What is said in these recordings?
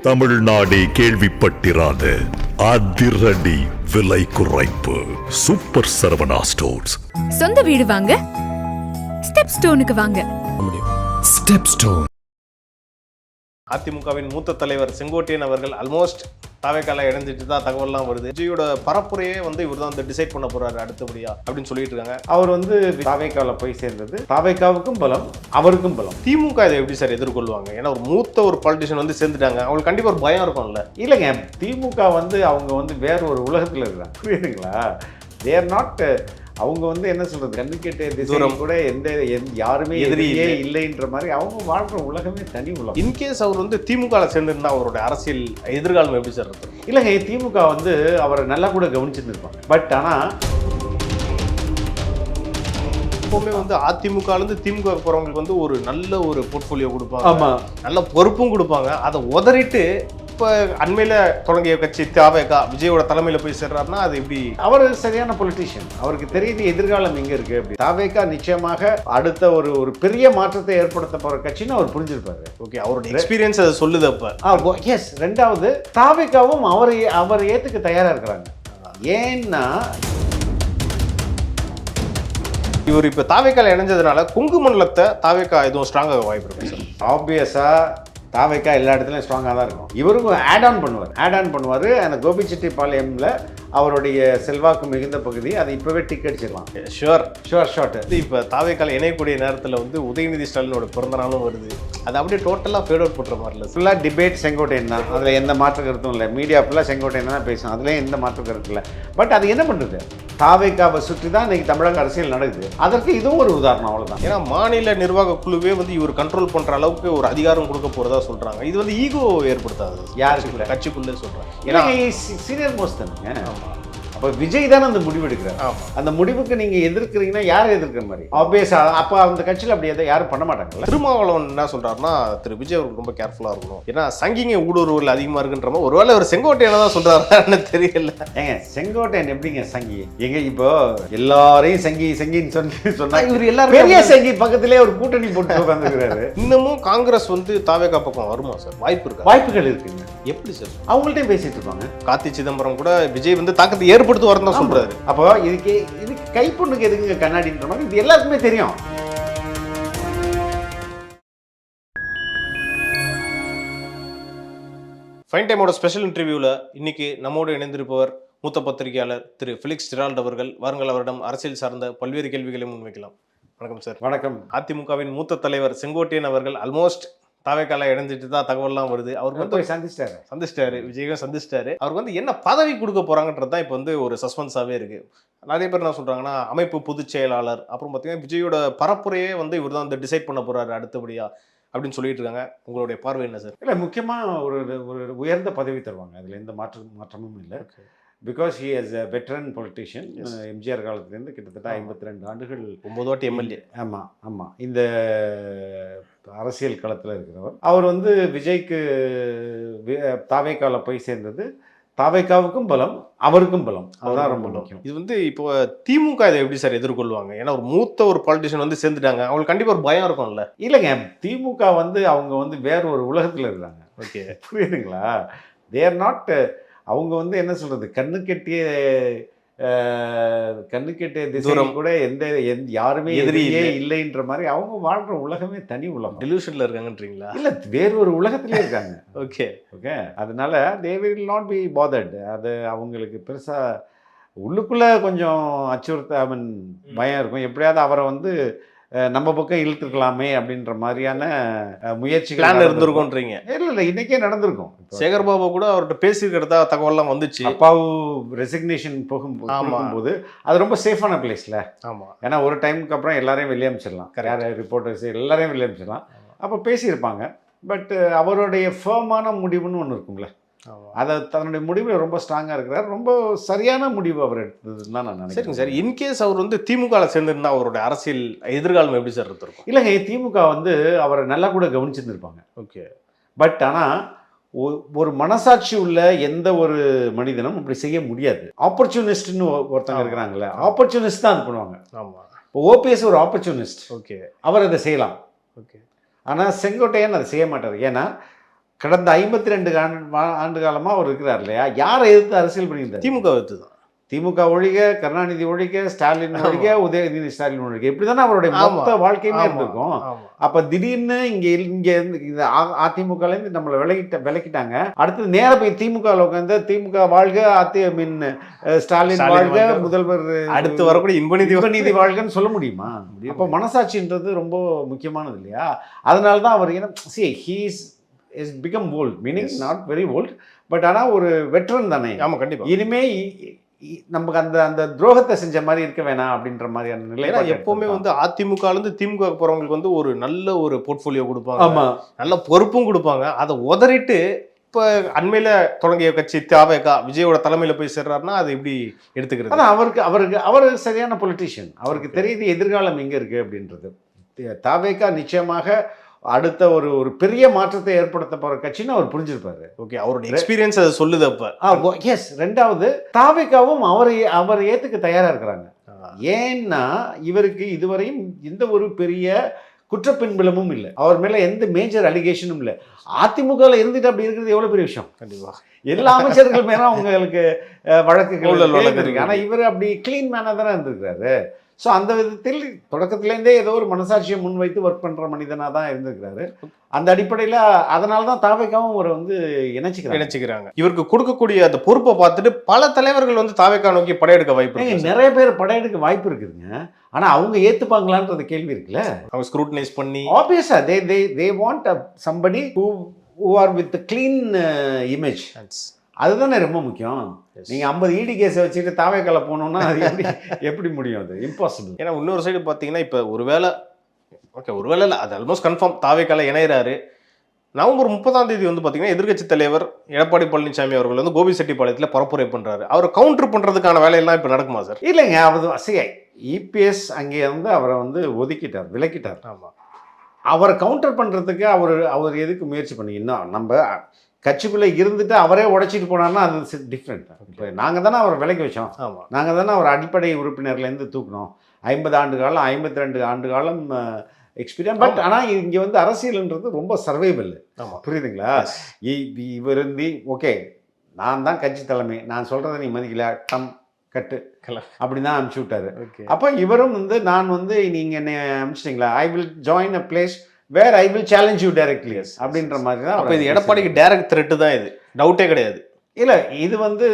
தமிழ்நாடே கேள்விப்பட்டிராத அதிரடி விலை குறைப்பு சூப்பர் சரவணா ஸ்டோர்ஸ். சொந்த வீடு வாங்க ஸ்டெப் ஸ்டோனுக்கு வாங்க. Step stone. அதிமுகவின் மூத்த தலைவர் செங்கோட்டையன் அவர்கள் ஆல்மோஸ்ட் தாவேக்கால இணைஞ்சிட்டு தான் தகவல்லாம் வருது. விஜயோட பரப்புரையே இவர் தான் டிசைட் பண்ண போறாரு அடுத்தபடியா அப்படின்னு சொல்லிட்டு இருக்காங்க. அவர் தாவேக்கால போய் சேர்ந்தது தாவேக்காவுக்கும் பலம், அவருக்கும் பலம். திமுக இதை எப்படி சார் எதிர்கொள்வாங்க? ஏன்னா ஒரு மூத்த ஒரு பாலிட்டிஷியன் சேர்ந்துட்டாங்க, அவங்களுக்கு கண்டிப்பா ஒரு பயம் இருக்கும்ல. இல்லைங்க, திமுக அவங்க வேற ஒரு உலகத்தில் இருக்கிறாங்க, புரியுதுங்களா? தேர் நாட், அவங்க என்ன சொல்றது, கண்ணு கேட்ட திசையில் கூட எந்த யாருமே எதிரியே இல்லைன்ற மாதிரி அவங்க வாழ்ற உலகமே தனி உலகம். இன்கேஸ் அவர் திமுக சேர்ந்திருந்தா அவரோட அரசியல் எதிர்காலம் எப்படி சார் இருக்கும்? இல்லைங்க, திமுக அவரை நல்லா கூட கவனிச்சுருப்பாங்க. பட் ஆனால் எப்பவுமே அதிமுக திமுக போறவங்களுக்கு ஒரு நல்ல ஒரு போர்ட்ஃபோலியோ கொடுப்பாங்க, நல்ல பொறுப்பும் கொடுப்பாங்க. அதை உதறிட்டு இப்போ அண்மையில் தொடங்கிய கட்சி தாவேகா விஜயோட தலைமையில் போய் சேர்றாருன்னா அது எப்படி? அவர் சரியான பொலிட்டீஷியன், அவருக்கு தெரியுது எதிர்காலம் எங்க இருக்கு. அப்படி தாவேகா நிச்சயமாக அடுத்த ஒரு பெரிய மாற்றத்தை ஏற்படுத்த போற கட்சின்னு அவர் புரிஞ்சிருப்பாரு. ஓகே, அவரோட எக்ஸ்பீரியன்ஸ் அதை சொல்லுது. அப்ப எஸ். ரெண்டாவது, தாவேகாவும் அவர் ஏத்துக்க தயாரா இருக்கிறாங்க. ஏன்னா இவர் இப்ப தாவேக்கால இணைஞ்சதுனால கொங்கு மண்டலத்தை தாவேக்கா எதுவும் ஸ்ட்ராங்காக வாய்ப்பு இருக்கு சார். ஆப்வியஸா தாவேக்கா எல்லா இடத்துலையும் ஸ்ட்ராங்காக தான் இருக்கும். இவருக்கும் ஆட் ஆன் பண்ணுவார். அந்த கோபிச்செட்டிப்பாளையம்ல அவருடைய செல்வாக்கு மிகுந்த பகுதி, அதை இப்பவே டிக் அடிச்சிடலாம். ஷோர். இப்போ தாவேக்கால இணையக்கூடிய நேரத்தில் உதயநிதி ஸ்டாலினோட பிறந்த நாளும் வருது. அது அப்படியே டோட்டலாக ஃபேட் அவுட் பண்ணுற மாதிரி இல்லை. ஃபுல்லாக டிபேட் செங்கோட்டையன் தான், அதில் எந்த மாற்று கருத்தும் இல்லை. மீடியா ஃபுல்லாக செங்கோட்டையன் தான் பேசும், அதுலேயும் எந்த மாற்று கருத்து இல்லை. பட் அது என்ன பண்ணுறது, தாவேக்காவை சுற்றி தான் இன்னைக்கு தமிழக அரசியல் நடக்குது. அதற்கு இதுவும் ஒரு உதாரணம், அவ்வளோதான். ஏன்னா மாநில நிர்வாக குழுவே இவர் கண்ட்ரோல் பண்ணுற அளவுக்கு ஒரு அதிகாரம் கொடுக்க போகிறதா சொல்கிறாங்க. இது ஈகோ ஏற்படுத்தாது யாருக்குள்ள, கட்சிக்குள்ளே சொல்கிறாங்க. ஏன்னா சீனியர் மோஸ்ட் தானுங்க. அப்போ விஜய் தானே அந்த முடிவு எடுக்கிறார். அந்த முடிவுக்கு நீங்க எதிர்க்கிறீங்கன்னா யாரை எதிர்க்கிற மாதிரி ஆப்வியஸா அப்போ அந்த கட்சியில் அப்படி எதை யாரும் பண்ண மாட்டாங்கல்ல. திருமாவளவன் என்ன சொல்றாருன்னா, திரு விஜய் அவருக்கு ரொம்ப கேர்ஃபுல்லா இருக்கணும், ஏன்னா சங்கிங்க ஊடுருவல் அதிகமா இருக்குன்ற மாதிரி. ஒருவேளை ஒரு செங்கோட்டையனை தான் சொல்றாருன்னு தெரியல. ஏங்க, செங்கோட்டையன் எப்படிங்க சங்கி? எங்க இப்போ எல்லாரையும் சங்கின்னு சொன்னா இவர் எல்லாரும் பெரிய சங்கி பக்கத்திலே ஒரு கூட்டணி போட்டு உட்காந்துக்கிறாரு. இன்னமும் காங்கிரஸ் தாவேகா பக்கம் வருமா சார்? வாய்ப்புகள் இருக்குங்க. எப்படி சார்? அவங்கள்ட்டையும் பேசிட்டு இருப்பாங்க. கார்த்தி சிதம்பரம் கூட விஜய் தாக்கத்தை ஏற்படுத்த வரணும் தான் சொல்றாரு. அப்போ இதுக்கு கைப்பொண்ணுக்கு எதுக்குங்க கண்ணாடின்ற மாதிரி இது எல்லாருக்குமே தெரியும். ஃபைன் டைமோட ஸ்பெஷல் இன்டர்வியூவில் இன்னைக்கு நம்மோடு இணைந்திருப்பவர் மூத்த பத்திரிகையாளர் திரு ஃபெலிக்ஸ் ஜெரால்ட் அவர்கள். வாருங்கள், அவரிடம் அரசியல் சார்ந்த பல்வேறு கேள்விகளை முன்வைக்கலாம். வணக்கம் சார். வணக்கம். அதிமுகவின் மூத்த தலைவர் செங்கோட்டையன் அவர்கள் ஆல்மோஸ்ட் தாவேக்கால இணைஞ்சிட்டு தான் தகவல்லாம் வருது. அவருக்கு சந்திச்சிட்டாரு, விஜயும் சந்திச்சிட்டாரு. அவருக்கு என்ன பதவி கொடுக்க போறாங்கன்றது தான் இப்போ ஒரு சஸ்பென்ஸாவே இருக்கு. நிறைய பேர் என்ன சொல்றாங்கன்னா, அமைப்பு பொதுச் செயலாளர், அப்புறம் பார்த்தீங்கன்னா விஜயோட பரப்புரையே இவர் தான் டிசைட் பண்ண போறாரு அடுத்தபடியா அப்படின்னு சொல்லிட்டு இருக்காங்க. உங்களுடைய பார்வை என்ன சார்? இல்லை, முக்கியமாக ஒரு உயர்ந்த பதவி தருவாங்க, அதில் எந்த மாற்றமும் இல்லை. Because he is a veteran politician. MGR காலத்துலேருந்து கிட்டத்தட்ட 52 ஆண்டுகள், 9 வாட்டி எம்எல்ஏ. ஆமாம் இந்த அரசியல் களத்தில் இருக்கிறவர். அவர் விஜய்க்கு தாவேக்கால போய் சேர்ந்தது தாவேக்காவுக்கும் பலம், அவருக்கும் பலம். அதுதான் ரொம்ப முக்கியம். இது இப்போ திமுக இதை எப்படி சார் எதிர்கொள்வாங்க? ஏன்னா ஒரு மூத்த ஒரு பாலிட்டிஷியன் சேர்ந்துட்டாங்க, அவங்களுக்கு கண்டிப்பா ஒரு பயம் இருக்கும்ல. இல்லைங்க, திமுக அவங்க வேற ஒரு உலகத்தில் இருக்கிறாங்க. ஓகே, புரியுதுங்களா? தேர் நாட், அவங்க என்ன சொல்றது, கண்ணு கெட்டிய திசையில் கூட எந்த யாருமே எதிரியே இல்லைன்ற மாதிரி அவங்க வாழ்ற உலகமே தனி உலகம். டெலியூஷன்ல இருக்காங்கன்றீங்களா? இல்ல, வேறு ஒரு உலகத்திலே இருக்காங்க. ஓகே, அதனால they will not be bothered. அது அவங்களுக்கு பெருசா உள்ளுக்குள்ள கொஞ்சம் பயம் இருக்கும். எப்படியாவது அவரை நம்ம பக்கம் இழுத்துக்கலாமே அப்படின்ற மாதிரியான முயற்சிகள் இருந்திருக்கும்ன்றீங்க. இல்லை, இன்னைக்கே நடந்திருக்கும். சேகர்பாபு கூட அவர்கிட்ட பேசிக்கிறதா தகவல்லாம் வந்துச்சு. அப்பாவு ரெசிக்னேஷன் போகும்போது அது ரொம்ப சேஃபான பிளேஸ்ல. ஆமாம், ஏன்னா ஒரு டைமுக்கு அப்புறம் எல்லாரையும் வெளியே அனுப்பிச்சிடலாம், ரிப்போர்ட்டர்ஸ் எல்லாரையும் வெளியே அனுப்பிச்சிடலாம். அப்போ பேசியிருப்பாங்க. பட் அவருடைய ஃபேமான முடிவுன்னு ஒன்று இருக்கும்ல, அதை தன்னுடைய முடிவில் ரொம்ப ஸ்ட்ராங்காக இருக்கிறார். ரொம்ப சரியான முடிவு அவர் எடுத்ததுன்னு தான் நான் நினைக்கிறேன். சரிங்க சார். இன்கேஸ் அவர் திமுக சேர்ந்திருந்தா அவரோட அரசியல் எதிர்காலம் எப்படி சார் இருக்கும்? இல்லைங்க, திமுக அவரை நல்லா கூட கவனிச்சிருந்துருப்பாங்க. ஓகே. பட் ஆனால் ஒரு மனசாட்சி உள்ள எந்த ஒரு மனிதனும் அப்படி செய்ய முடியாது. ஆப்பர்ச்சுனிஸ்ட்னு ஒருத்தங்க இருக்கிறாங்கல்ல, ஆப்பர்ச்சுனிஸ்ட் தான் அது பண்ணுவாங்க. ஆமாம், இப்போ ஓபிஎஸ் ஒரு ஆப்பர்ச்சுனிஸ்ட். ஓகே, அவர் அதை செய்யலாம். ஓகே. ஆனால் செங்கோட்டையன் அதை செய்ய மாட்டார். ஏன்னா கடந்த 52 ஆண்டு காலமா அவர் இருக்கிறார் இல்லையா? யாரை எதிர்த்து அரசியல் பண்ணியிருந்தார்? திமுக எதிர்த்து தான். திமுக ஒழிக, கருணாநிதி ஒழிக, ஸ்டாலின் ஒழிக, உதயநிதி ஸ்டாலின் ஒழிக, இப்படிதானே அவருடைய மொத்த வாழ்க்கையுமே இருந்திருக்கும். அப்ப திடீர்னு இங்க அதிமுகலேருந்து நம்மளை விலக்கிட்டாங்க. அடுத்தது நேர போய் திமுக உட்காந்து திமுக வாழ்க, ஸ்டாலின் வாழ்க, முதல்வர் அடுத்து வரக்கூடிய இன்பநிதி வாழ்கன்னு சொல்ல முடியுமா? அப்ப மனசாட்சின்றது ரொம்ப முக்கியமானது இல்லையா? அதனாலதான் அவர் is become old, meaning not very old, but ஆனா ஒரு வெட்டரன் தானே. ஆமா, கண்டிப்பா. இனிமே நமக்கு அந்த துரோகத்தை செஞ்ச மாதிரி இருக்க வேணாம் அப்படின்ற மாதிரியான நிலை. எப்பவுமே வந்து அதிமுக இருந்து திமுக போறவங்களுக்கு வந்து ஒரு நல்ல ஒரு போர்ட்போலியோ கொடுப்பாங்க, நல்ல பொறுப்பும் கொடுப்பாங்க. அதை உதறிட்டு இப்ப அண்மையில தொடங்கிய கட்சி தவேகா விஜயோட தலைமையில போய் சேர்றாருன்னா அது எப்படி எடுத்துக்கிறது? ஆனா அவருக்கு சரியான பொலிட்டீஷியன். அவருக்கு தெரியுது எதிர்காலம் எங்க இருக்கு அப்படின்றது. தவேகா நிச்சயமாக அடுத்த ஒரு பெரிய மாற்றத்தை ஏற்படுத்த போற கட்சின்னு அவர் புரிஞ்சிருப்பாரு. ஓகே, அவருடைய எக்ஸ்பீரியன்ஸ் அதை சொல்லுது. அப்ப எஸ். ரெண்டாவது, தாவேகாவும் அவரை ஏத்துக்க தயாரா இருக்கிறாங்க. ஏன்னா இவருக்கு இதுவரையும் எந்த ஒரு பெரிய குற்றப்பின்புலமும் இல்லை, அவர் மேல எந்த மேஜர் அலிகேஷனும் இல்லை. அதிமுக இருந்துட்டு அப்படி இருக்கிறது எவ்வளவு பெரிய விஷயம். கண்டிப்பா எல்லா அமைச்சர்கள் மேல உங்களுக்கு வழக்குகள் இருக்கு. ஆனா இவர் அப்படி கிளீன் மேனா தானே இருந்திருக்கிறாரு. ஸோ அந்த விதத்தில் தொடக்கத்திலேருந்தே ஏதோ ஒரு மனசாட்சியை முன்வைத்து ஒர்க் பண்ணுற மனிதனாக தான் இருந்திருக்கிறாரு. அந்த அடிப்படையில் அதனால தான் தாவேக்காவும் ஒரு இணைச்சிக்கிறாங்க. இவருக்கு கொடுக்கக்கூடிய அந்த பொறுப்பை பார்த்துட்டு பல தலைவர்கள் வந்து தாவேக்கா நோக்கி படையெடுக்க வாய்ப்பு இருக்கு. நிறைய பேர் படையெடுக்க வாய்ப்பு இருக்குதுங்க. ஆனால் அவங்க ஏற்றுப்பாங்களான்றது கேள்வி இருக்குல்ல. அவங்க ஸ்க்ரூட்டனைஸ் பண்ணி ஆப்வியஸா they want somebody who are with the clean image. அதுதானே ரொம்ப முக்கியம். நீங்க 50 இடி கேஸை வச்சுட்டு தாவேக்கால போகணும்னா அது எப்படி முடியும்? அது இம்பாசிபிள். ஏன்னா இன்னொரு சைடு பார்த்தீங்கன்னா இப்போ ஒருவேளை இல்லை, அது ஆல்மோஸ்ட் கன்ஃபார்ம் தாவேக்கால இணைகிறாரு. நவம்பர் 30 வந்து பார்த்தீங்கன்னா எதிர்க்கட்சி தலைவர் எடப்பாடி பழனிசாமி அவர்கள் வந்து கோபிச்செட்டிப்பாளையத்தில் பரப்புரை பண்ணுறாரு. அவர் கவுண்டர் பண்ணுறதுக்கான வேலையெல்லாம் இப்போ நடக்குமா சார்? இல்லைங்க, அவர் இபிஎஸ் அங்கே வந்து அவரை வந்து விலக்கிட்டார். ஆமாம், அவரை கவுண்டர் பண்ணுறதுக்கு அவர் எதுக்கு முயற்சி பண்ணி? இன்னும் நம்ம கட்சிக்குள்ளே இருந்துட்டு அவரே உடைச்சிட்டு போனார்னா அது டிஃப்ரெண்ட். இப்போ நாங்கள் தானே அவரை விலக்கி வச்சோம். ஆமாம், நாங்கள் தானே அவர் அடிப்படை உறுப்பினர்லேருந்து தூக்கணும். 50 ஆண்டு காலம் 52 ஆண்டு காலம் எக்ஸ்பீரியன்ஸ். பட் ஆனால் இங்கே வந்து அரசியல்ன்றது ரொம்ப சர்வைவல். ஆமாம், புரியுதுங்களா? இவர் ஓகே நான் தான் கட்சி தலைமை, நான் சொல்கிறத நீ மதிக்கல, கட்டு அப்படி தான் அனுப்பிச்சி விட்டாரு. அப்போ இவரும் வந்து நான் வந்து நீங்கள் என்னை அனுப்பிச்சிட்டிங்களா, I will join a place where I will challenge you directly அப்படின்ற மாதிரி தான். அப்போ இது எடப்பாடிக்கு டைரக்ட் த்ரெட்டு தான், இது டவுட்டே கிடையாது. இல்லை, இது வந்து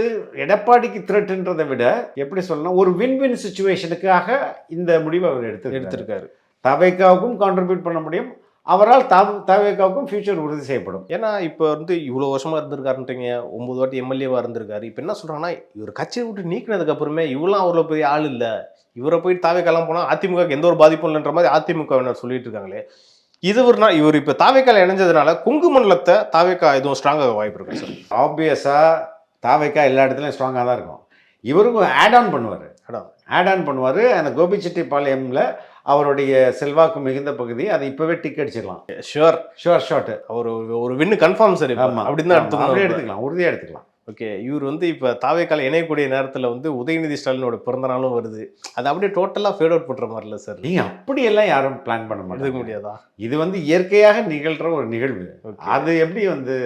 எடப்பாடிக்கு த்ரெட்டுன்றதை விட எப்படி சொல்லணும், ஒரு வின் சுச்சுவேஷனுக்காக இந்த முடிவை அவர் எடுத்திருக்காரு. தவேகாவுக்கும் கான்ட்ரிபியூட் பண்ண முடியும், அவரால் தவேகாவுக்கும் ஃபியூச்சர் உறுதி செய்யப்படும். ஏன்னா இப்போ வந்து இவ்வளோ வருஷமா இருந்திருக்காருன்றீங்க, 9 வாட்டி எம்எல்ஏவா இருந்திருக்காரு. இப்போ என்ன சொல்றாங்கன்னா, இவர் கட்சியை விட்டு நீக்கினதுக்கு அப்புறமே இவ்வளோ அவ்வளோ பெரிய ஆள் இல்லை, இவரை போய் தாவேக்காலாம் போனால் அதிமுக எந்த ஒரு பாதிப்பும் இல்லைன்ற மாதிரி அதிமுக சொல்லிட்டு இருக்காங்களே. இவர் இப்போ தாவேக்கால இணைஞ்சதுனால கொங்கு மண்டலத்தை தாவேக்கா எதுவும் ஸ்ட்ராங்காக வாய்ப்பு இருக்கு சார்? ஆப்வியஸாக தாவேக்கா எல்லா இடத்துலையும் ஸ்ட்ராங்காக தான் இருக்கும். இவருக்கும் ஆட் ஆன் பண்ணுவார். அந்த கோபிச்செட்டிப்பாளையம்ல அவருடைய செல்வாக்கு மிகுந்த பகுதி, அதை இப்பவே டிக் அடிச்சிடலாம். ஷோர் அவர் ஒரு வின்னு கன்ஃபார்ம் சார். அப்படின்னு எடுத்துக்கலாம், உறுதியாக எடுத்துக்கலாம். ஓகே, இவர் வந்து இப்போ தாவேக்கால இணையக்கூடிய நேரத்தில் வந்து உதயநிதி ஸ்டாலினோட பிறந்த நாளும் வருது. அது அப்படியே டோட்டலாக ஃபேட் அவுட் பண்ணுற மாதிரி இல்லை சார்? நீங்கள் அப்படியெல்லாம் யாரும் பிளான் பண்ண முடியாதா? இது வந்து இயற்கையாக நிகழ்கிற ஒரு நிகழ்வு. அது எப்படி வந்து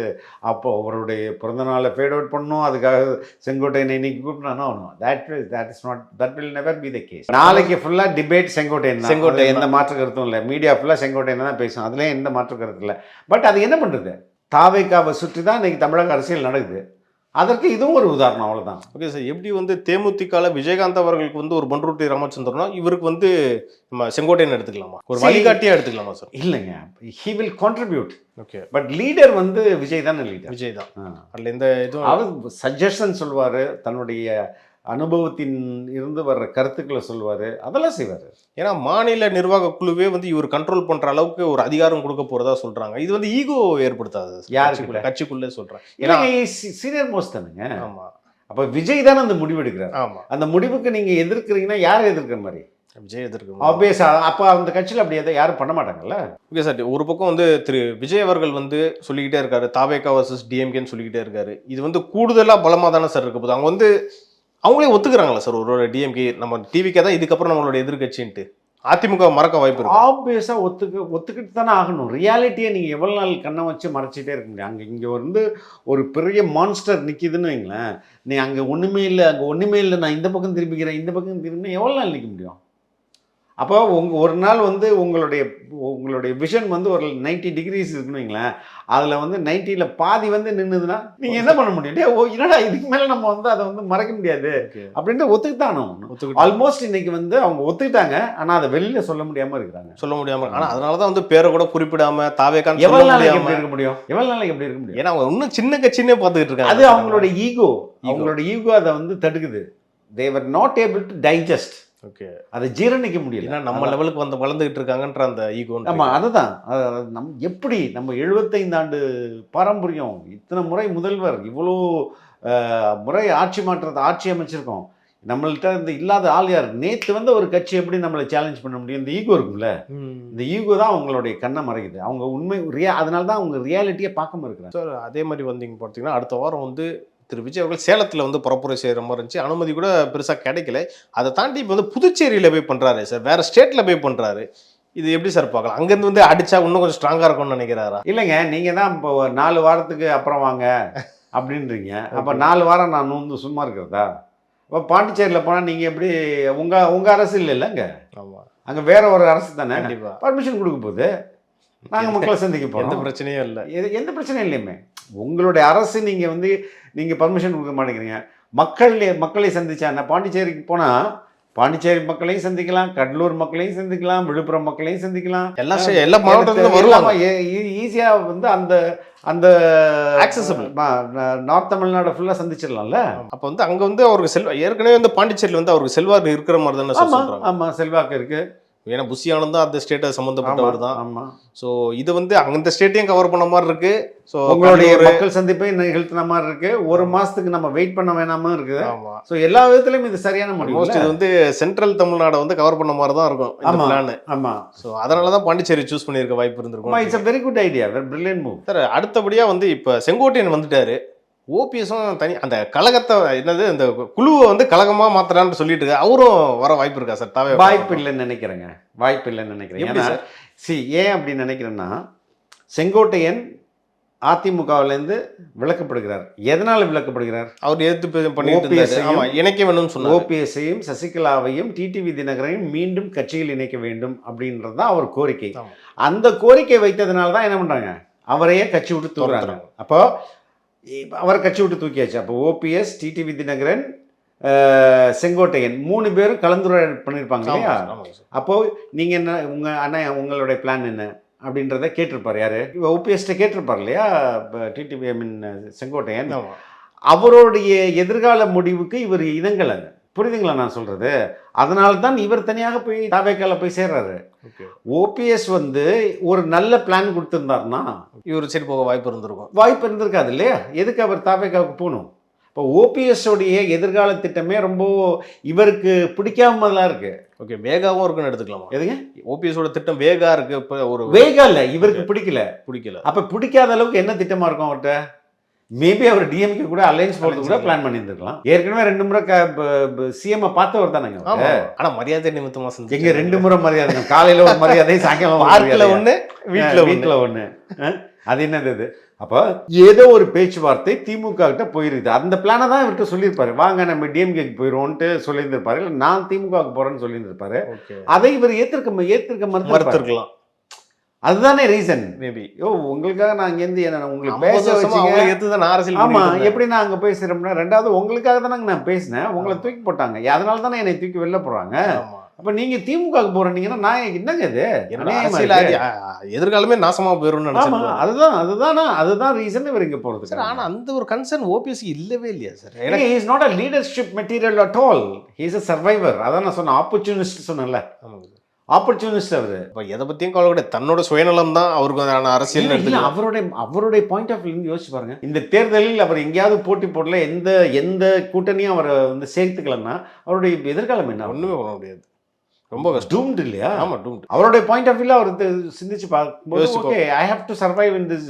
அப்போ அவருடைய பிறந்த நாளை ஃபேட் அவுட் பண்ணணும், அதுக்காக செங்கோட்டையனை இன்னைக்கு கூப்பிட்டானோ that will never be the case. நாளைக்கு ஃபுல்லாக டிபேட் செங்கோட்டையன் எந்த மாற்று கருத்தும் இல்லை. மீடியா ஃபுல்லாக செங்கோட்டையன் தான் பேசும், அதுலேயும் எந்த மாற்று கருத்து இல்லை. பட் அது என்ன பண்ணுறது, தாவேக்காவை சுற்றி தான் இன்னைக்கு தமிழக அரசியல் நடக்குது. அதற்கு இதுவும் ஒரு உதாரணம், அவ்வளவுதான். ஓகே சார், எப்படி வந்து தேமுதிகல விஜயகாந்த் அவர்களுக்கு வந்து ஒரு பன்ருட்டி ராமச்சந்திரனா இவருக்கு வந்து நம்ம செங்கோட்டையன் எடுத்துக்கலாமா, ஒரு வழிகாட்டியா எடுத்துக்கலாமா சார்? இல்லைங்க, he will contribute. Okay, but leader வந்து விஜய் தான். விஜய் தான் அதில் எந்த இதுவும். அவர் சஜஷன் சொல்வார், தன்னுடைய அனுபவத்தின் இருந்து வர்ற கருத்துக்களை சொல்வார், அதெல்லாம் செய்வார். ஏன்னா மாநில நிர்வாக குழுவே வந்து இவர் கண்ட்ரோல் பண்ற அளவுக்கு ஒரு அதிகாரம் கொடுக்க போறதா சொல்றாங்க. இது வந்து ஈகோ ஏற்படுத்தாது யாருக்குள்ள? கட்சிக்குள்ளே சொல்றேன். ஏன்னா சீனியர் மோஸ்ட் தானுங்க. ஆமா, அப்ப விஜய் தானே அந்த முடிவு எடுக்கிறார். ஆமா, அந்த முடிவுக்கு நீங்க எதிர்க்கிறீங்கன்னா யாரை எதிர்க்கிற மாதிரி? விஜய் எதிர்க்கு. ஆப்வியஸா அப்ப அந்த கட்சியில் அப்படி எதை யாரும் பண்ண மாட்டாங்கல்ல. ஓகே சார், ஒரு பக்கம் வந்து திரு விஜய் அவர்கள் வந்து சொல்லிக்கிட்டே இருக்காரு தாவேகா வர்சஸ் டிஎம்கேன்னு சொல்லிக்கிட்டே இருக்காரு. இது வந்து கூடுதலா பலமா தானே சார் இருக்க போகுது? அவங்க வந்து அவங்களே ஒத்துக்கிறாங்களா சார் ஒரு டிஎம்கே நம்ம டிவிக்கே தான் இதுக்கப்புறம் நம்மளோட எதிர்கட்சின்ட்டு? அதிமுக மறக்க வாய்ப்பு இருக்கு. ஆப்வியஸாக ஒத்துக்கிட்டு தானே ஆகணும். ரியாலிட்டியை நீங்கள் எவ்வளோ நாள் கண்ணை வச்சு மறைச்சிட்டே இருக்க முடியும். இங்கே வந்து ஒரு பெரிய மான்ஸ்டர் நிற்கிதுன்னு வைங்களேன், நீ அங்கே ஒன்றுமே இல்லை நான் இந்த பக்கம் திரும்பிக்கிறேன் இந்த பக்கம் திரும்பினா எவ்வளோ நாள் நிற்க முடியும்? அப்போ ஒரு நாள் வந்து உங்களுடைய விஷன் வந்து ஒரு 90 டிகிரிஸ் இருக்குன்னு வைங்களேன், அதில் வந்து 90ல் பாதி வந்து நின்றுதுன்னா நீங்கள் என்ன பண்ண முடியும்? என்னடா இதுக்கு மேலே நம்ம வந்து அதை வந்து மறைக்க முடியாது அப்படின்ட்டு ஒத்துக்கிட்டானோ. ஆல்மோஸ்ட் இன்னைக்கு வந்து அவங்க ஒத்துக்கிட்டாங்க, ஆனால் அதை வெளியில சொல்ல முடியாமல் இருக்கிறாங்க. ஆனால் அதனால தான் வந்து பேரை கூட குறிப்பிடாம தாவேக்கான் எவ்வளோ நாளைக்கு எப்படி இருக்க முடியும்? ஏன்னா அவங்க இன்னும் சின்ன கட்சின்னே பார்த்துக்கிட்டு இருக்காங்க. அது அவங்களோட ஈகோ அதை வந்து தடுக்குது. they were not able to digest. Okay, அதை ஜீரணிக்க முடியல. ஏன்னா நம்ம லெவலுக்கு வந்து வளர்ந்துகிட்டு இருக்காங்கன்ற அந்த ஈகோ. ஆமாம், அதுதான். நம்ம 75 ஆண்டு பாரம்பரியம், இத்தனை முறை முதல்வர், இவ்வளோ முறை ஆட்சி அமைச்சிருக்கோம், நம்மள்கிட்ட இந்த இல்லாத ஆள் யார்? நேற்று வந்து ஒரு கட்சி எப்படி நம்மளை சேலஞ்ச் பண்ண முடியும்? இந்த ஈகோ இருக்குல்ல, இந்த ஈகோ தான் அவங்களுடைய கண்ணை மறைக்குது. அவங்க உண்மை அதனால தான் அவங்க ரியாலிட்டியை பார்க்காம இருக்கிறாங்க. சார் அதே மாதிரி வந்து இங்கே பார்த்தீங்கன்னா அடுத்த வாரம் வந்து திரு விஜய் அவர்கள் சேலத்தில் வந்து பரப்புரை செய்கிற மாதிரி இருந்துச்சு. அனுமதி கூட பெருசாக கிடைக்கல. அதை தாண்டி இப்போ வந்து புதுச்சேரியில் போய் பண்ணுறாரு சார், வேறு ஸ்டேட்டில் போய் பண்ணுறாரு. இது எப்படி சார் பார்க்கலாம்? அங்கேருந்து வந்து அடித்தா இன்னும் கொஞ்சம் ஸ்ட்ராங்காக இருக்கும்னு நினைக்கிறாரா? இல்லைங்க, நீங்கள் தான் இப்போ 4 வாரத்துக்கு அப்புறம் வாங்க அப்படின்றீங்க. அப்போ 4 வாரம் நான் வந்து சும்மா இருக்கிறதா? இப்போ பாண்டிச்சேரியில் போனால் நீங்கள் எப்படி உங்கள் அரசு இல்லைங்க? ஆமாம், அங்கே வேற ஒரு அரசு தானே. கண்டிப்பாக பர்மிஷன் கொடுக்க போகுது. நாங்கள் மக்களை சந்திக்க போகிறோம். எந்த பிரச்சனையும் இல்லை, எந்த பிரச்சனையும் இல்லையுமே. உங்களுடைய அரசு நீங்கள் பர்மிஷன் கொடுக்க மாட்டேங்கிறீங்க. மக்களை சந்திச்சா என்ன? பாண்டிச்சேரிக்கு போனால் பாண்டிச்சேரி மக்களையும் சந்திக்கலாம், கடலூர் மக்களையும் சந்திக்கலாம், விழுப்புரம் மக்களையும் சந்திக்கலாம், எல்லா மாவட்டத்திலும் வருவாங்க. ஈஸியாக வந்து அந்த ஆக்சசபிள் நார்த் தமிழ்நாடு ஃபுல்லாக சந்திச்சிடலாம்ல. அப்போ வந்து அங்கே வந்து அவருக்கு ஏற்கனவே வந்து பாண்டிச்சேரியில் வந்து அவருக்கு செல்வாக்கு இருக்கிற மாதிரி தானே சொல்றாங்க. ஆமாம், செல்வாக்கு இருக்குது. ஏன்னா புஷி ஆனந்த் தான் அந்த ஸ்டேட்டை சம்மந்தப்பட்டவர் தான். ஆமாம். ஸோ இது வந்து அந்த ஸ்டேட்டையும் கவர் பண்ண மாதிரி இருக்கு. ஸோ உங்களுடைய மக்கள் சந்திப்பை நிகழ்த்தின மாதிரி இருக்கு. 1 மாதத்துக்கு நம்ம வெயிட் பண்ண வேணாமல் இருக்குது. ஆமாம். ஸோ எல்லா விதத்துலையும் இது சரியான முடிவு. இது வந்து சென்ட்ரல் தமிழ்நாடை வந்து கவர் பண்ண மாதிரி தான் இருக்கும் இந்த பிளான். ஆமாம். ஸோ அதனால தான் பாண்டிச்சேரி சூஸ் பண்ணியிருக்க வாய்ப்பு இருந்திருக்கும். It's a very good idea, very brilliant move. Sir அடுத்தபடியாக வந்து இப்போ செங்கோட்டையன் வந்துட்டாரு. ஓபிஎஸும் தனி அந்த கழகத்தை அந்த குழுவை வந்து கழகமாக மாத்திரான்னு சொல்லிட்டு இருக்கு. அவரும் வர வாய்ப்பு இருக்கா சார்? வாய்ப்பு இல்லைன்னு நினைக்கிறேங்க. ஏன் அப்படின்னு நினைக்கிறேன்னா, செங்கோட்டையன் அதிமுகவிலேருந்து விலக்கப்படுகிறார். எதனால விலக்கப்படுகிறார்? அவர் எதிர்த்து பண்ணிட்டு இணைக்க வேணும்னு சொன்னார். ஓபிஎஸ்ஸையும் சசிகலாவையும் டிடிவி தினகரையும் மீண்டும் கட்சியில் இணைக்க வேண்டும் அப்படின்றது தான் அவர் கோரிக்கை. அந்த கோரிக்கை வைத்ததுனால தான் என்ன பண்ணுறாங்க, அவரையே கட்சி விட்டு தூக்குறாங்க. அப்போ அவர் கட்சி விட்டு தூக்கியாச்சு. அப்போ ஓபிஎஸ், டிடிவி தினகரன், செங்கோட்டையன் 3 பேரும் கலந்துரையாடல் பண்ணியிருப்பாங்க இல்லையா? அப்போது நீங்கள் என்ன உங்களுடைய பிளான் என்ன அப்படின்றத கேட்டிருப்பார். யார்? ஓபிஎஸ்ட்டை கேட்டிருப்பார் இல்லையா டிடிவி, செங்கோட்டையன். அவருடைய எதிர்கால முடிவுக்கு இவர் இனங்கலை. புரியுதுங்களா நான் சொல்கிறது? அதனால தான் இவர் தனியாக போய் தாவேக்கால போய் சேர்றாரு. ஓபிஎஸ் வந்து ஒரு நல்ல பிளான் கொடுத்துருந்தாருன்னா இவர் சரி போக வாய்ப்பு இருந்திருக்காது இல்லையா? எதுக்கு அவர் தாவேக்காவுக்கு போகணும்? இப்போ ஓபிஎஸ் உடைய எதிர்கால திட்டமே ரொம்ப இவருக்கு பிடிக்காமலாம் இருக்கு. ஓகே, வேகாவும் இருக்குன்னு எடுத்துக்கலாமா? எதுங்க? ஓபிஎஸோட திட்டம் வேகா இருக்கு. இப்போ ஒரு வேகா இல்லை, இவருக்கு பிடிக்கல. அப்போ பிடிக்காத அளவுக்கு என்ன திட்டமா இருக்கும் அவர்கிட்ட? மேபி அவர் டிஎம்கே கூட அலையன்ஸ் போகிறது கூட பிளான் பண்ணியிருந்துருக்கலாம். ஏற்கனவே 2 முறை சிஎம்ஐ பார்த்தவர் தானேங்க. ஆனால் மரியாதை நிமித்தமாக செஞ்சு எங்கே 2 முறை மரியாதை? காலையில் ஒரு மரியாதை, சாயங்காலம் ஒன்று, வீட்டில் ஒன்று. அது என்னது இது? அப்போ ஏதோ ஒரு பேச்சுவார்த்தை திமுக கிட்ட போயிருக்குது. அந்த பிளானை தான் இவர்கிட்ட சொல்லியிருப்பாரு, வாங்க நம்ம டிஎம்கேக்கு போயிடுவோன்ட்டு சொல்லியிருந்திருப்பாரு. இல்லை நான் திமுகவுக்கு போகிறேன்னு சொல்லியிருந்திருப்பாரு. அதை இவர் ஏற்றிருக்க மறுத்திருக்கலாம். அதுதானே ரீசன். மேபி உங்களுக்காக நான் இங்கேருந்து உங்களுக்கு பேச வச்சு ஆமாம், எப்படி நான் அங்கே பேசுகிறோம்னா, 2வது உங்களுக்காக தானே நான் பேசினேன், உங்களை தூக்கி போட்டாங்க. அதனால தானே என்னை தூக்கி வெளில போடுறாங்க. அப்போ நீங்கள் திமுகவுக்கு போகிறீங்கன்னா நான் என்னங்க இது? எதிர்காலமே நாசமாக போயிடும்னு நினைச்சேன். அதுதான் ரீசன் இவர் இங்கே போகிறது சார். ஆனால் அந்த ஒரு கன்சர்ன் ஓபிஎஸ் இல்லவே இல்லையா sir? He is not a leadership material at all. He is a survivor. அதான் நான் சொன்னேன், ஆப்பர்ச்சுனிஸ்ட் சொன்னேன்ல. ஆப்பர்ச்சுனிஸ்ட் அவர். இப்போ எதை பற்றியும் கவலை கிடையாது, தன்னோட சுயநலம் தான் அவருக்கு அரசியல். அவருடைய பாயிண்ட் ஆஃப் வியூ யோசிச்சு பாருங்க. இந்த தேர்தலில் அவர் எங்கேயாவது போட்டி போடல, எந்த கூட்டணியும் அவரை வந்து சேர்த்துக்கலன்னா அவருடைய எதிர்காலம் என்ன? ஒன்றுமே பண்ண முடியாது. ரொம்ப டூம்டு இல்லையா? ஆமாம், டூம்டு. அவருடைய பாயிண்ட் ஆஃப் வியூவில் அவர் சிந்திச்சு பார்க்கும்போது, okay, I have to survive in this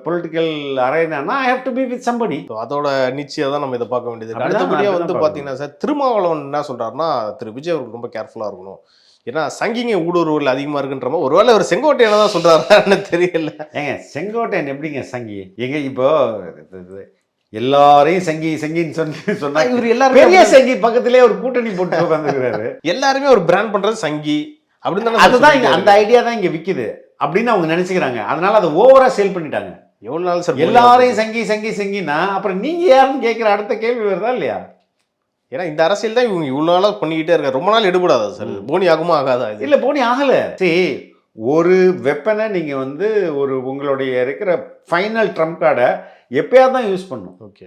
political arena, I have to be with somebody. அதோட நிச்சயம் தான் நம்ம இதை பார்க்க வேண்டியது. அடுத்தபடியாக வந்து பார்த்தீங்கன்னா சார், திருமாவளவன் என்ன சொல்கிறாருன்னா, திரு விஜய் அவருக்கு ரொம்ப கேர்ஃபுல்லாக இருக்கணும். ஏன்னா சங்கிங்க ஊடுருவல் அதிகமா இருக்குன்ற மாதிரி ஒருவேளை ஒரு செங்கோட்டையனை தான் சொல்றாருன்னு தெரியல. ஏங்க செங்கோட்டையன் எப்படிங்க சங்கி? எங்க இப்போ எல்லாரையும் சங்கி சங்கின்னு சொன்னா இவர் எல்லாரும் பெரிய சங்கி பக்கத்திலே ஒரு கூட்டணி போட்டு உட்காந்துக்கிறாரு. எல்லாருமே ஒரு பிராண்ட் பண்றது சங்கி அப்படின்னு அதுதான் இங்க அந்த ஐடியா தான் இங்க விக்குது அப்படின்னு அவங்க நினைச்சுக்கிறாங்க. அதனால அதை ஓவரா சேல் பண்ணிட்டாங்க. எவ்வளவு நாள் சார் எல்லாரையும் சங்கி சங்கி சங்கினா அப்புறம் நீங்க யாருன்னு கேட்கிற அடுத்த கேள்வி வருதா இல்லையா? ஏன்னா இந்த அரசியல் தான் இவங்க இவ்வளவு நாளா பண்ணிக்கிட்டே இருக்காரு. ரொம்ப நாள் எடுபடாதா சார்? போனி ஆகுமா ஆகாதா? இல்ல போனி ஆகல. சரி, ஒரு வெப்பனை நீங்க வந்து ஒரு உங்களுடைய இருக்கிற ஃபைனல் ட்ரம்ப் கார்டை எப்பயாவது தான் யூஸ் பண்ணும். ஓகே,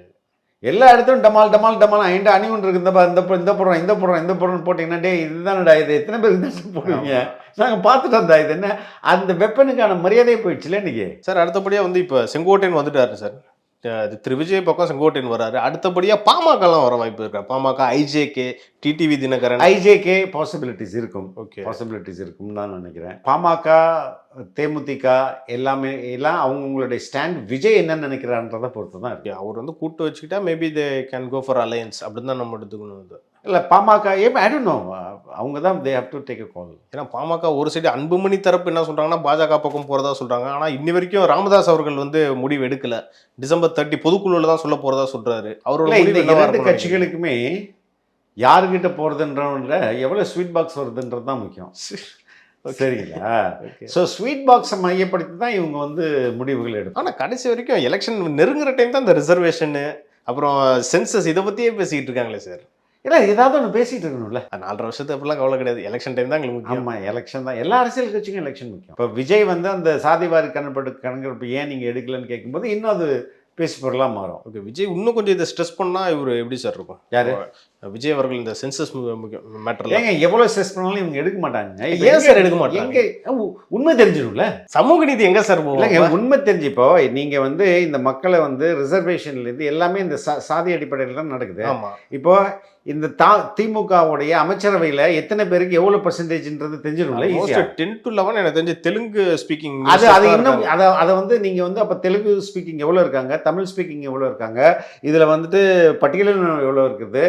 எல்லா இடத்துலையும் டமால் டமால் டமால் என்கிட்ட அணி ஒன்று இருக்கு, இந்த போடுறோம் போட்டிங்கன்னா டே இதுதான்டா, இது எத்தனை பேருக்கு போடுவீங்க? நாங்கள் பார்த்துட்டு வந்தா இது என்ன அந்த வெப்பனுக்கான மரியாதையே போயிடுச்சுல இன்னைக்கு. சார் அடுத்தபடியாக வந்து இப்போ செங்கோட்டையன் வந்துட்டாரு சார். திரு விஜய் பக்கம் செங்கோட்டையன் வராரு. அடுத்தபடியாக பாமகலாம் வர வாய்ப்பு இருக்கா? PMK, IJK, TTV Dhinakaran. IJK possibilities இருக்கும். ஓகே, பாசிபிலிட்டிஸ் இருக்கும்னு தான் நினைக்கிறேன். பாமக, தேமுதிக எல்லாமே எல்லாம் அவங்களுடைய ஸ்டாண்ட் விஜய் என்ன நினைக்கிறான்றதை பொறுத்து தான் இருக்கு. அவர் வந்து கூட்டு வச்சுக்கிட்டா maybe they can go for alliance அப்படின்னு தான் நம்ம எடுத்துக்கணும். இல்லை பாமக ஐ டோன்ட் நோ, அவங்க தான் they have to take a call. ஏன்னா பாமக ஒரு சைடு அன்புமணி தரப்பு என்ன சொல்றாங்கன்னா பாஜக பக்கம் போறதா சொல்றாங்க. ஆனா இன்னி வரைக்கும் ராமதாஸ் அவர்கள் வந்து முடிவு எடுக்கல. டிசம்பர் 30 பொதுக்குழுல தான் சொல்ல போறதா சொல்றாரு. அவரோட இந்த இரண்டு கட்சிகளுக்குமே யாருக்கிட்ட போறதுன்ற எவ்வளவு ஸ்வீட் பாக்ஸ் வருதுன்றது தான் முக்கியம். சரிங்களா? ஸோ ஸ்வீட் பாக்ஸை மையப்படுத்தி தான் இவங்க வந்து முடிவுகள் எடுக்கும். ஆனால் கடைசி வரைக்கும் எலெக்ஷன் நெருங்குற டைம் தான் இந்த ரிசர்வேஷனு அப்புறம் சென்சஸ் இதை பற்றியே பேசிக்கிட்டு இருக்காங்களே சார். ஏன்னா ஏதாவது ஒன்று பேசிகிட்டு இருக்கணும்ல. 4.5 வருஷத்துக்கு அப்படிலாம் கவலை கிடையாது. எலெக்ஷன் டைம் தான் எங்களுக்கு முக்கியம். ஆமாம், எலெக்ஷன் தான். எல்லா அரசியல் கட்சிக்கும் எலெக்ஷன் முக்கியம். இப்போ விஜய் வந்து அந்த சாதிவாரி கணக்கெடுப்பு ஏன் நீங்கள் எடுக்கலன்னு கேட்கும்போது இன்னும் அது பேசி பொருளாக மாறும். ஓகே, விஜய் இன்னும் கொஞ்சம் இதை ஸ்ட்ரெஸ் பண்ணால் இவர் எப்படி சார் இருக்கும்? யாரு? விஜய் அவர்கள் இந்த சென்சஸ் மேட்டர் ஏங்க எவ்வளோ ஸ்ட்ரெஸ் பண்ணாலும் இவங்க எடுக்க மாட்டாங்க. ஏன் சார் எடுக்க மாட்டாங்க? உண்மை தெரிஞ்சிடும்ல. சமூக நீதி எங்க சார் போகும்? உண்மை தெரிஞ்சுப்போ நீங்க வந்து இந்த மக்களை வந்து ரிசர்வேஷன்ல இருந்து எல்லாமே இந்த சாதி அடிப்படையில் தான் நடக்குது. இப்போ இந்த திமுகவுடைய அமைச்சரவையில் எத்தனை பேருக்கு எவ்வளவு பெர்சன்டேஜ்ன்றது தெரிஞ்சிடும்ல. 10 to 11 எனக்கு தெரிஞ்சு தெலுங்கு ஸ்பீக்கிங் அது இன்னும் அதை வந்து நீங்க வந்து அப்ப தெலுங்கு ஸ்பீக்கிங் எவ்வளவு இருக்காங்க, தமிழ் ஸ்பீக்கிங் எவ்வளவு இருக்காங்க, இதுல வந்துட்டு பட்டியலின எவ்வளவு இருக்குது,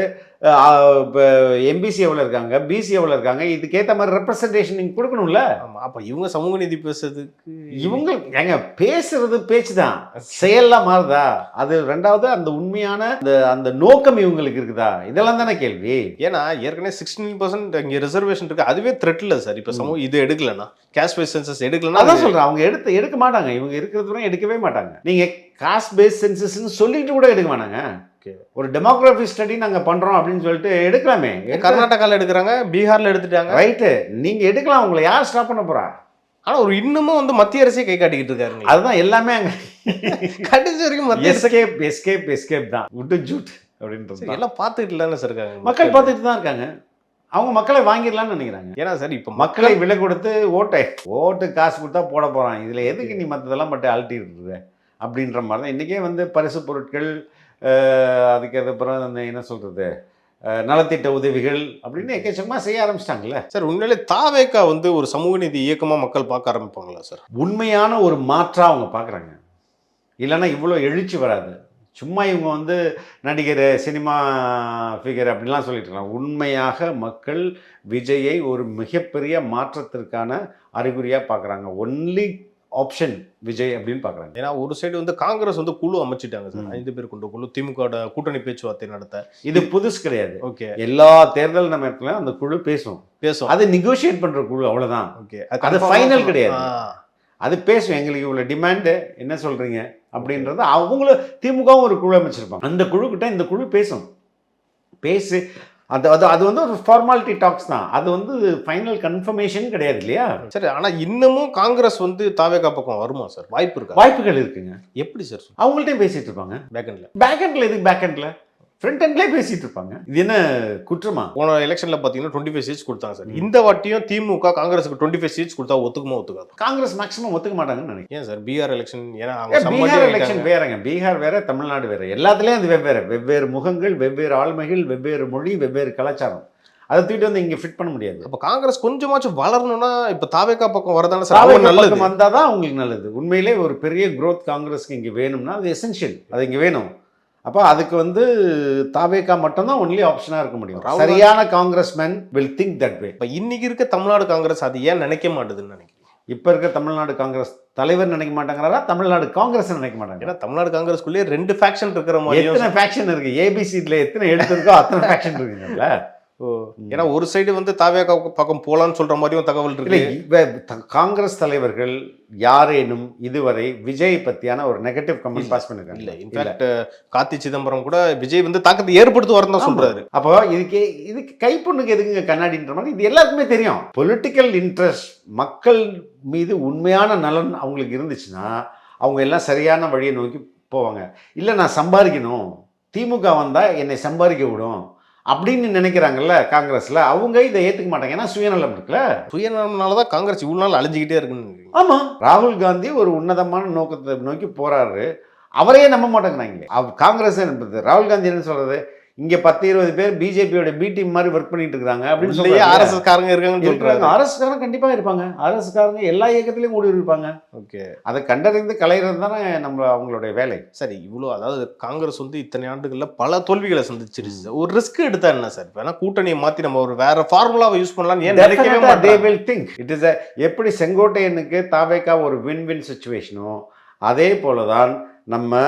எம்பிசி எவ்வளோ இருக்காங்க, பிசி எவ்வளோ இருக்காங்க, இதுக்கேற்ற மாதிரி ரெப்ரசன்டேஷன் நீங்கள் கொடுக்கணும்ல. ஆமாம், அப்போ இவங்க சமூக நீதி பேசுறதுக்கு இவங்க ஏங்க பேசுறது பேச்சு தான், செயல்லாம் மாறுதா? அது ரெண்டாவது அந்த உண்மையான அந்த நோக்கம் இவங்களுக்கு இருக்குதா? இதெல்லாம் தானே கேள்வி. ஏன்னா ஏற்கனவே 16% இங்கே ரிசர்வேஷன் இருக்கு, அதுவே த்ரெட் இல்லை சார். இப்போ சமூக இது எடுக்கலன்னா, கேஸ்ட் பேஸ் சென்சஸ் எடுக்கலன்னா, அதான் சொல்கிறேன், அவங்க எடுக்க மாட்டாங்க. இவங்க இருக்கிறது எடுக்கவே மாட்டாங்க. நீங்கள் காஸ்ட் பேஸ் சென்சஸ்ன்னு சொல்லிட்டு கூட எடுக்க மாட்டாங்க. ஒரு டெமோகிராஃபி ஸ்டடி நாங்கள் பண்ணுறோம் அப்படின்னு சொல்லிட்டு எடுக்கலாமே. கர்நாடகாவில் எடுக்கிறாங்க, பீகாரில் எடுத்துட்டாங்க. ரைட்டு, நீங்கள் எடுக்கலாம், உங்களை யார் ஸ்டாப் பண்ண போகிறா? ஆனால் ஒரு இன்னமும் வந்து மத்திய அரசே கை காட்டிக்கிட்டு இருக்காரு. அதுதான் எல்லாமே அங்கே கடைசி வரைக்கும் எஸ்கேப் தான், விட்டு ஜூட் அப்படின்றது எல்லாம் பார்த்துக்கிட்டு தானே சார் இருக்காங்க. மக்கள் பார்த்துட்டு தான் இருக்காங்க. அவங்க மக்களை வாங்கிடலாம்னு நினைக்கிறாங்க. ஏன்னா சார் இப்போ மக்களை விலை கொடுத்து ஓட்டு காசு கொடுத்தா போட போகிறான், இதில் எதுக்கு நீ மற்றதெல்லாம் மட்டும் அழட்டிட்டு இருக்குது அப்படின்ற மாதிரி தான். இன்றைக்கே வந்து பரிசு பொருட்கள், அதுக்கப்புறம் அந்த என்ன சொல்கிறது, நலத்திட்ட உதவிகள் அப்படின்னு எக்கச்சக்கமாக செய்ய ஆரம்பிச்சிட்டாங்கல்ல சார். உண்மையிலே தாவேக்கா வந்து ஒரு சமூக நீதி இயக்கமாக மக்கள் பார்க்க ஆரம்பிப்பாங்களா சார்? உண்மையான ஒரு மாற்றாக அவங்க பார்க்குறாங்க. இல்லைன்னா இவ்வளோ எழுச்சி வராது. சும்மா இவங்க வந்து நடிகர், சினிமா ஃபிகர் அப்படின்லாம் சொல்லிட்டு இருக்கலாம். உண்மையாக மக்கள் விஜயை ஒரு மிகப்பெரிய மாற்றத்திற்கான அறிகுறியாக பார்க்குறாங்க. ஒன்லி ஆப்ஷன் விஜய் அப்படின்னு பார்க்குறாங்க. ஏன்னா ஒரு சைடு வந்து காங்கிரஸ் வந்து குழு அமைச்சிட்டாங்க சார், 5 பேர் கொண்ட குழு, திமுக கூட்டணி பேச்சுவார்த்தை நடத்த. இது புதுசு கிடையாது. ஓகே, எல்லா தேர்தல் நேரத்துலையும் அந்த குழு பேசும். அது நெகோஷியேட் பண்ற குழு, அவ்வளவுதான். ஓகே, அது ஃபைனல் கிடையாது. அது பேசும், எங்களுக்கு இவ்வளவு டிமாண்டு, என்ன சொல்றீங்க அப்படின்றது. அவங்களும் திமுகவும் ஒரு குழு அமைச்சிருப்பாங்க. அந்த குழு கிட்ட இந்த குழு பேசும். பேசு அது வந்து ஒரு ஃபார்மாலிட்டி டாக்ஸ் தான். அது வந்து ஃபைனல் கன்ஃபர்மேஷன் கிடையாது இல்லையா? சரி, ஆனால் இன்னமும் காங்கிரஸ் வந்து தாவேகா பக்கம் வருமா சார்? வாய்ப்பு இருக்கு? வாய்ப்புகள் இருக்குங்க. எப்படி சார்? அவங்கள்ட்டையும் பேசிட்டு இருப்பாங்க. பேக்கெண்ட்ல எதுக்கு? பேக்கெண்ட்ல ஃப்ரண்ட் எண்ட்லேயே பேசிட்டு இருப்பாங்க. இது என்ன குற்றமா? போன எலெக்ஷன்ல பார்த்தீங்கன்னா 25 சீட்ஸ் கொடுத்தாங்க சார். இந்த வாட்டியும் திமுக காங்கிரஸுக்கு 25 சீட்ஸ் கொடுத்தா ஒத்துக்குமா ஒத்துக்காது? காங்கிரஸ் மேக்ஸிமம் ஒத்துக்க மாட்டாங்கன்னு நினைக்கிறேன். ஏன் சார்? பீகார் எலெக்ஷன், ஏன்னா பீகார் எலெக்ஷன் வேறங்க. பீகார் வேற, தமிழ்நாடு வேற. எல்லாத்துலேயும் அது வெவ்வேறு முகங்கள், வெவ்வேறு ஆளுமைகள், வெவ்வேறு மொழி, வெவ்வேறு கலாச்சாரம். அதை தூக்கிட்டு வந்து இங்கே ஃபிட் பண்ண முடியாது. அப்போ காங்கிரஸ் கொஞ்சமாச்சும் வளரணும்னா இப்போ தாவேகா பக்கம் வரதானே சார் நல்லது? வந்தால் தான் அவங்களுக்கு நல்லது. உண்மையிலே ஒரு பெரிய க்ரோத் காங்கிரஸ்க்கு இங்கே வேணும்னா அது எசென்ஷியல், அது இங்கே வேணும். அப்போ அதுக்கு வந்து தாவேகா மட்டும்தான் ஒன்லி ஆப்ஷனாக இருக்க முடியும். ராகுல் சரியான congressman will think that way. இப்போ இன்னைக்கு இருக்க தமிழ்நாடு காங்கிரஸ் அது ஏன் நினைக்க மாட்டுதுன்னு நினைக்கிறேன். இப்போ இருக்க தமிழ்நாடு காங்கிரஸ் தலைவர் நினைக்க மாட்டாங்கிறாரா, தமிழ்நாடு காங்கிரஸ் நினைக்க மாட்டாங்க? ஏன்னா தமிழ்நாடு காங்கிரஸ்குள்ளேயே 2 ஃபேக்ஷன் இருக்கிற மாதிரி. எத்தனை ஃபேக்ஷன் இருக்கு? ஏபிசியில் எத்தனை எழுத்து இருக்கோ அத்தனை ஃபேக்ஷன் இருக்குங்கல்ல. ஏன்னா ஒரு சைடு வந்து தாவேகா பக்கம் போலான்னு சொல்ற மாதிரியும் தகவல் இருக்கு. காங்கிரஸ் தலைவர்கள் யாரேனும் இதுவரை விஜய் பத்தியான ஒரு நெகட்டிவ் கமெண்ட் பாஸ் பண்ணிருக்காங்க. இல்ல இன்ஃபேக்ட் கார்த்தி சிதம்பரம் கூட விஜய் வந்து தாக்கத்தை ஏற்படுத்துவாருன்னு தான் சொல்றாரு. அப்போ இதுக்கு கைப்பொண்ணுக்கு எதுக்குங்க கண்ணாடின்ற மாதிரி இது எல்லாருக்குமே தெரியும். பொலிட்டிக்கல் இன்ட்ரெஸ்ட், மக்கள் மீது உண்மையான நலன் அவங்களுக்கு இருந்துச்சுன்னா அவங்க எல்லாம் சரியான வழியை நோக்கி போவாங்க. இல்லை நான் சம்பாதிக்கணும், திமுக வந்தா என்னை சம்பாதிக்க விடும் அப்படின்னு நினைக்கிறாங்கல்ல காங்கிரஸ்ல, அவங்க இதை ஏத்துக்க மாட்டாங்க. ஏன்னா சுயநலம் இருக்குல்ல. சுயநலம்னாலதான் காங்கிரஸ் இவ்வளவு நாள் அழிஞ்சுக்கிட்டே இருக்குன்னு. ஆமா, ராகுல் காந்தி ஒரு உன்னதமான நோக்கத்தை நோக்கி போறாரு, அவரையே நம்ப மாட்டேங்கிறாங்களே. காங்கிரஸ் ராகுல் காந்தி என்ன சொல்றது, இங்க 10-20 பேர் பிஜேபியோட பி டீம் மாதிரி ஒர்க் பண்ணிட்டு இருக்காங்க அப்படின்னு சொல்லி ஆர்எஸ்எஸ் காரங்க இருக்காங்க. ஆர்எஸ் காரங்க கண்டிப்பா இருப்பாங்க. ஆர்எஸ் காரங்க எல்லா இயக்கத்திலையும் கூடி இருப்பாங்க. ஓகே, அதை கண்டறிந்து கலைகிறது தானே நம்ம அவங்களுடைய வேலை. சரி, இவ்வளோ அதாவது காங்கிரஸ் வந்து இத்தனை ஆண்டுகள்ல பல தோல்விகளை சந்திச்சிருச்சு. ஒரு ரிஸ்க் எடுத்தா என்ன சார்? வேணா கூட்டணியை மாத்தி நம்ம ஒரு வேற ஃபார்முலாவை யூஸ் பண்ணலாம். எப்படி செங்கோட்டையனுக்கு தாவேகா ஒரு வின் வின் சிச்சுவேஷனோ அதே போலதான் நம்ம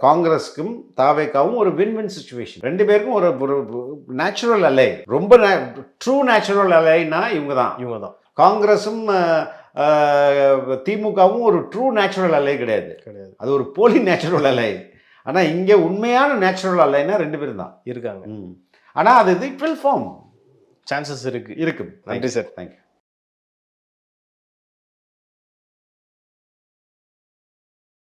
காங்கிரஸுக்கும் தாவேக்காவும் ஒரு வின் வின் சிச்சுவேஷன். 2 பேருக்கும் ஒரு நேச்சுரல் அலை, ரொம்ப ட்ரூ நேச்சுரல் அலைனா இவங்க தான். காங்கிரஸும் திமுகவும் ஒரு ட்ரூ நேச்சுரல் அலை கிடையாது. அது ஒரு போலி நேச்சுரல் அலை. ஆனா இங்க உண்மையான நேச்சுரல் அலைனா 2 பேரும் தான் இருக்காங்க. ஆனா அது இட் வில் ஃபார்ம் சான்சஸ் இருக்கு. நன்றி சார், தேங்க்யூ.